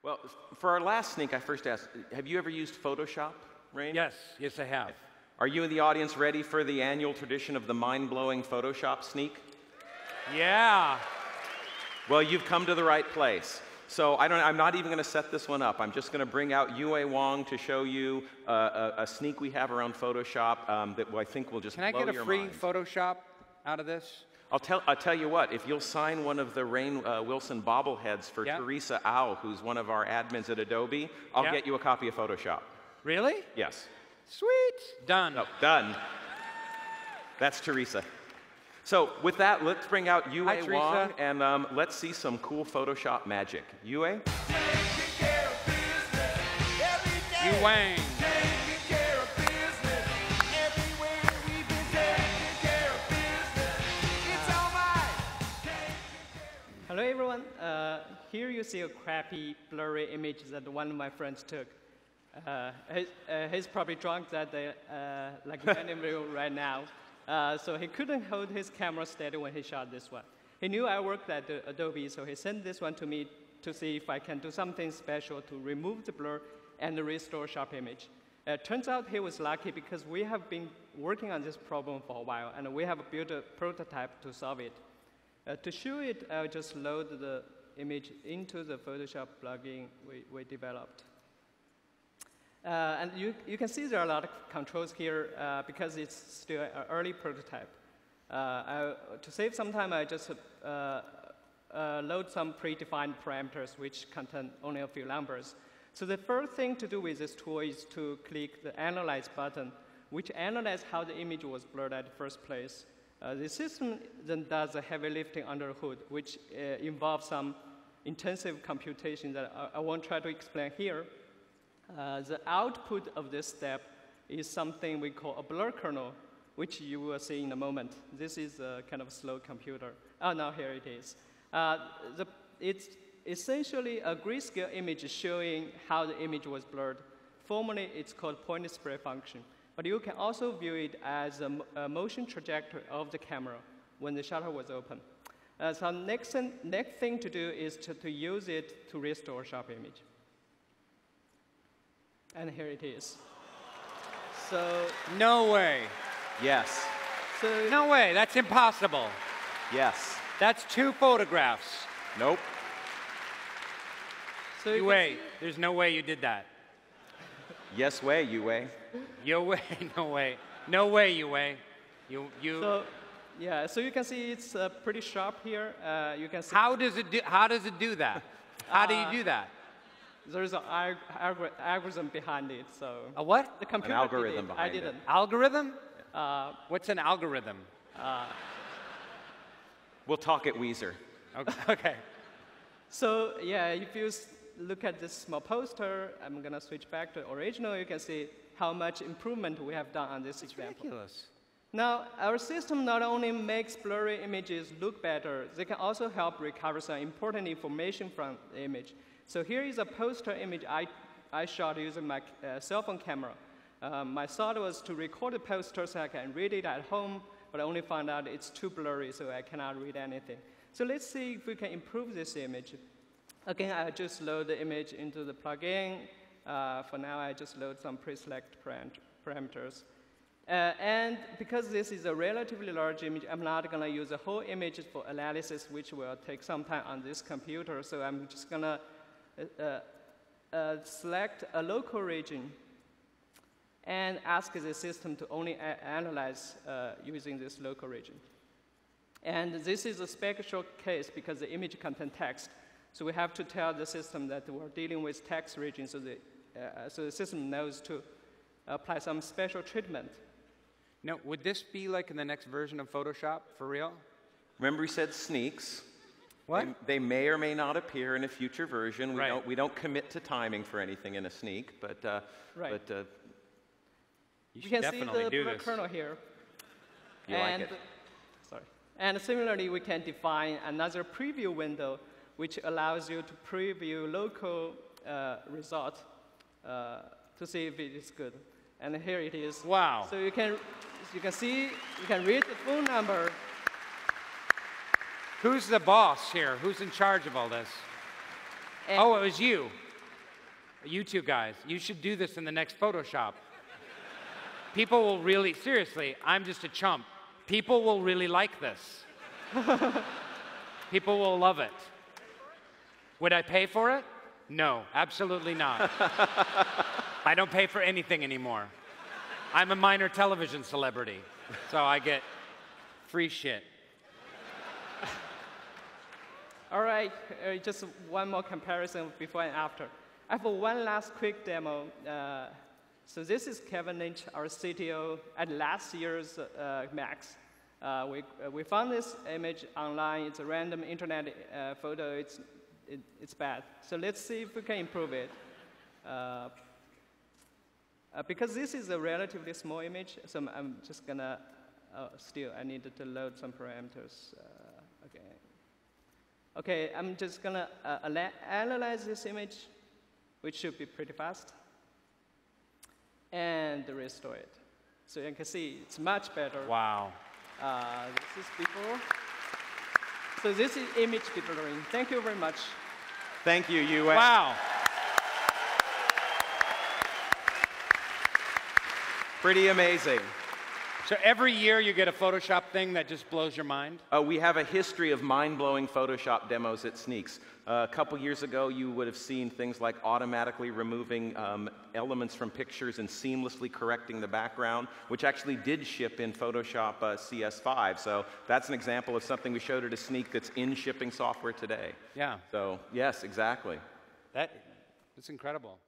Well, for our last sneak, I first asked, have you ever used Photoshop, Rain? Yes, yes, I have. Are you in the audience ready for the annual tradition of the mind-blowing Photoshop sneak? Yeah. Well, you've come to the right place. So I'm not even going to set this one up. I'm just going to bring out Yue Wang to show you a sneak we have around Photoshop that I think will just blow your mind. Can I get a free Photoshop out of this? I'll tell you what, if you'll sign one of the Rainn Wilson bobbleheads for Teresa Au, who's one of our admins at Adobe, I'll get you a copy of Photoshop. Really? Yes. Sweet. Done. No, done. That's Teresa. So with that, let's bring out Yue Wang, and let's see some cool Photoshop magic. Yue? Yue Wang. Hello, everyone. Here you see a crappy, blurry image that one of my friends took. He's probably drunk that day, like many of you right now. So he couldn't hold his camera steady when he shot this one. He knew I worked at Adobe, so he sent this one to me to see if I can do something special to remove the blur and restore sharp image. Turns out he was lucky because we have been working on this problem for a while, and we have built a prototype to solve it. To show it, I'll just load the image into the Photoshop plugin we developed. And you can see there are a lot of controls here because it's still an early prototype. To save some time, I just load some predefined parameters which contain only a few numbers. So the first thing to do with this tool is to click the Analyze button, which analyzes how the image was blurred at the first place. The system then does the heavy lifting under the hood, which involves some intensive computation that I won't try to explain here. The output of this step is something we call a blur kernel, which you will see in a moment. This is a kind of slow computer. Oh, now here it is. It's essentially a grayscale image showing how the image was blurred. Formally, it's called point spray function. But you can also view it as a motion trajectory of the camera when the shutter was open. So next thing to do is to use it to restore sharp image. And here it is. So no way. Yes. So no way. That's impossible. Yes. That's 2 photographs. Nope. So Yue, there's no way you did that. Yes way, Yue. Yue, no way. No way, Yue. So, yeah, so you can see it's pretty sharp here. You can see. How does it do that? How do you do that? There's an algorithm behind it. So a what? The computer. An algorithm did it. behind I didn't. it. Algorithm? What's an algorithm? We'll talk at Weezer. Okay. So yeah, if you look at this small poster, I'm going to switch back to original. You can see how much improvement we have done on this example. Ridiculous. Now, our system not only makes blurry images look better, they can also help recover some important information from the image. So here is a poster image I shot using my cell phone camera. My thought was to record the poster so I can read it at home, but I only found out it's too blurry, so I cannot read anything. So let's see if we can improve this image. Again, I just load the image into the plugin. For now, I just load some pre-select parameters. And because this is a relatively large image, I'm not going to use the whole image for analysis, which will take some time on this computer. So I'm just going to select a local region and ask the system to only analyze using this local region. And this is a special case because the image contains text. So we have to tell the system that we're dealing with text region so the system knows to apply some special treatment. Now, would this be like in the next version of Photoshop, for real? Remember we said sneaks. What? They may or may not appear in a future version. Right. We don't commit to timing for anything in a sneak, but right. You should can definitely see do the this. kernel here. You like it. Sorry. And similarly, we can define another preview window which allows you to preview local result to see if it is good. And here it is. Wow. So you can see, you can read the phone number. Who's the boss here? Who's in charge of all this? And oh, it was you. You two guys, you should do this in the next Photoshop. People will really, seriously, I'm just a chump. People will really like this. People will love it. Would I pay for it? No, absolutely not. I don't pay for anything anymore. I'm a minor television celebrity, so I get free shit. All right, just one more comparison before and after. I have one last quick demo. So this is Kevin Lynch, our CTO, at last year's Max. We found this image online. It's a random internet photo. It's bad. So let's see if we can improve it. Because this is a relatively small image, so I'm just gonna, I needed to load some parameters. Okay, I'm just gonna analyze this image, which should be pretty fast, and restore it. So you can see it's much better. Wow. This is before. So this is image deblurring. Thank you very much. Thank you, Yue. Wow. Pretty amazing. So every year you get a Photoshop thing that just blows your mind? We have a history of mind-blowing Photoshop demos at Sneaks. A couple years ago, you would have seen things like automatically removing elements from pictures and seamlessly correcting the background, which actually did ship in Photoshop CS5. So that's an example of something we showed at a Sneak that's in shipping software today. Yeah. So yes, exactly. That's incredible.